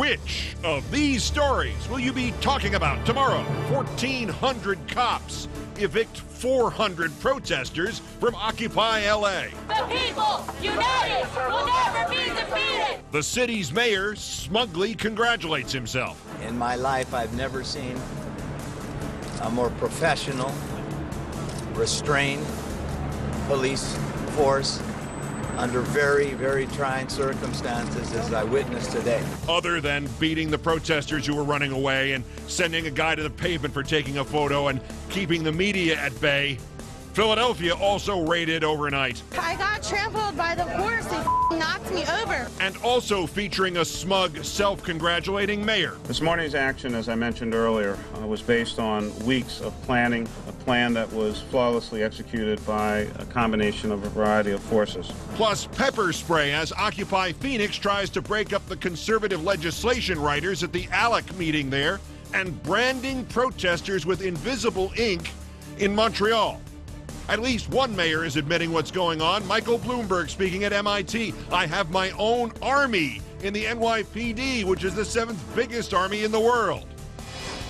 Which of these stories will you be talking about tomorrow? 1,400 cops evict 400 protesters from Occupy LA. The people, united, will never be defeated. The city's mayor smugly congratulates himself. In my life, I've never seen a more professional, restrained police force under very, very trying circumstances as I witnessed today. Other than beating the protesters who were running away and sending a guy to the pavement for taking a photo and keeping the media at bay, Philadelphia also raided overnight. I got trampled by the horse. He knocked me over. And also featuring a smug, self-congratulating mayor. This morning's action, as I mentioned earlier, was based on weeks of planning, a plan that was flawlessly executed by a combination of a variety of forces. Plus pepper spray as Occupy Phoenix tries to break up the conservative legislation writers at the ALEC meeting there, and branding protesters with invisible ink in Montreal. At least one mayor is admitting what's going on. Michael Bloomberg speaking at MIT. I have my own army in the NYPD, which is the 7th biggest army in the world.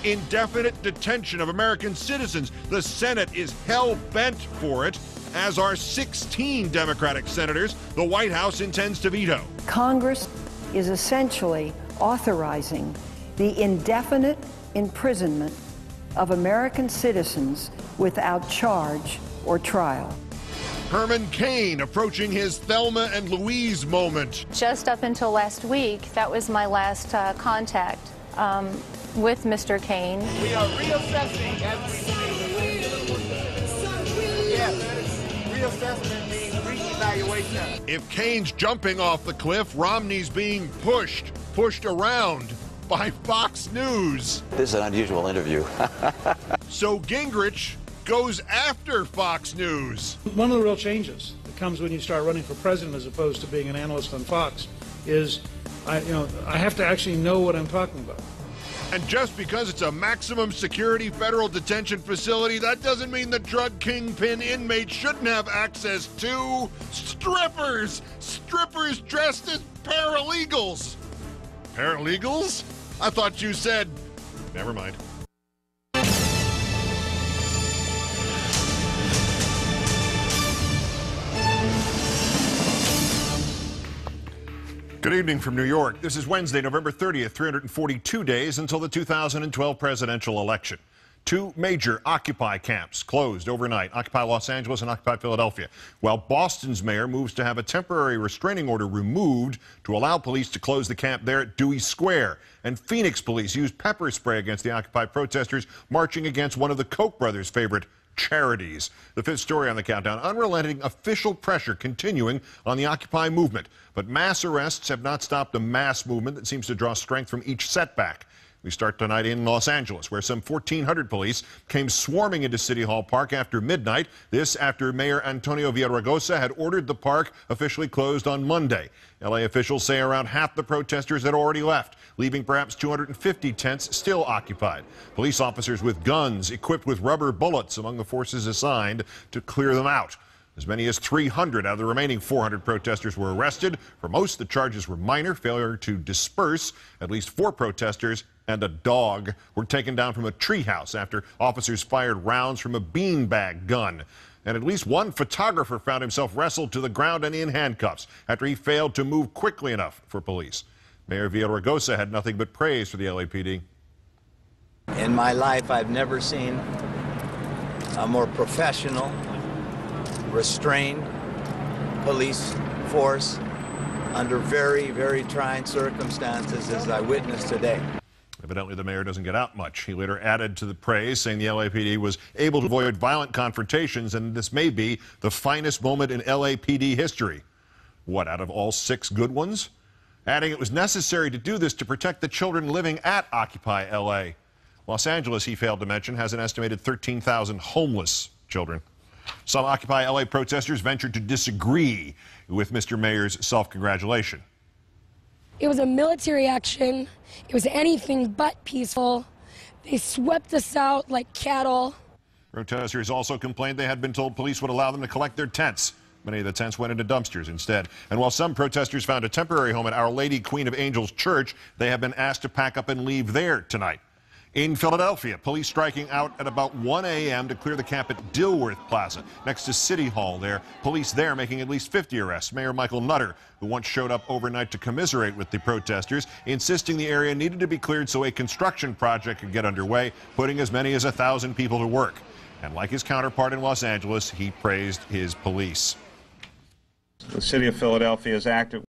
Indefinite detention of American citizens. The Senate is hell-bent for it, as are 16 Democratic senators the White House intends to veto. Congress is essentially authorizing the indefinite imprisonment of American citizens without charge or trial. Herman Cain approaching his Thelma and Louise moment. Just up until last week, that was my last contact with Mr. Cain. We are reassessing reassessment means reevaluation. If Cain's jumping off the cliff, Romney's being pushed around by Fox News. This is an unusual interview. So Gingrich goes after Fox News. One of the real changes that comes when you start running for president as opposed to being an analyst on Fox is I have to actually know what I'm talking about. And just because it's a maximum security federal detention facility, that doesn't mean the drug kingpin inmates shouldn't have access to strippers. Strippers dressed as paralegals. Paralegals? I thought you said... Never mind. Good evening from New York. This is Wednesday, November 30th, 342 days until the 2012 presidential election. Two major Occupy camps closed overnight, Occupy Los Angeles and Occupy Philadelphia, while Boston's mayor moves to have a temporary restraining order removed to allow police to close the camp there at Dewey Square. And Phoenix police used pepper spray against the Occupy protesters marching against one of the Koch brothers' favorite charities. The fifth story on the countdown, unrelenting official pressure continuing on the Occupy movement. But mass arrests have not stopped the mass movement that seems to draw strength from each setback. We start tonight in Los Angeles, where some 1,400 police came swarming into City Hall Park after midnight. This after Mayor Antonio Villaraigosa had ordered the park officially closed on Monday. LA officials say around half the protesters had already left, leaving perhaps 250 tents still occupied. Police officers with guns equipped with rubber bullets among the forces assigned to clear them out. As many as 300 out of the remaining 400 protesters were arrested. For most, the charges were minor, failure to disperse. At least 4 protesters and a dog were taken down from a treehouse after officers fired rounds from a beanbag gun. And at least one photographer found himself wrestled to the ground and in handcuffs after he failed to move quickly enough for police. Mayor Villaraigosa had nothing but praise for the LAPD. In my life, I've never seen a more professional, restrained police force under very, very trying circumstances as I witnessed today. Evidently, the mayor doesn't get out much. He later added to the praise, saying the LAPD was able to avoid violent confrontations, and this may be the finest moment in LAPD history. What, out of all 6 good ones? Adding it was necessary to do this to protect the children living at Occupy LA. Los Angeles, he failed to mention, has an estimated 13,000 homeless children. Some Occupy LA protesters ventured to disagree with Mr. Mayor's self-congratulation. It was a military action. It was anything but peaceful. They swept us out like cattle. Protesters also complained they had been told police would allow them to collect their tents. Many of the tents went into dumpsters instead. And while some protesters found a temporary home at Our Lady Queen of Angels Church, they have been asked to pack up and leave there tonight. In Philadelphia, police striking out at about 1 a.m. to clear the camp at Dilworth Plaza, next to City Hall there. Police there making at least 50 arrests. Mayor Michael Nutter, who once showed up overnight to commiserate with the protesters, insisting the area needed to be cleared so a construction project could get underway, putting as many as 1,000 people to work. And like his counterpart in Los Angeles, he praised his police. The city of Philadelphia has acted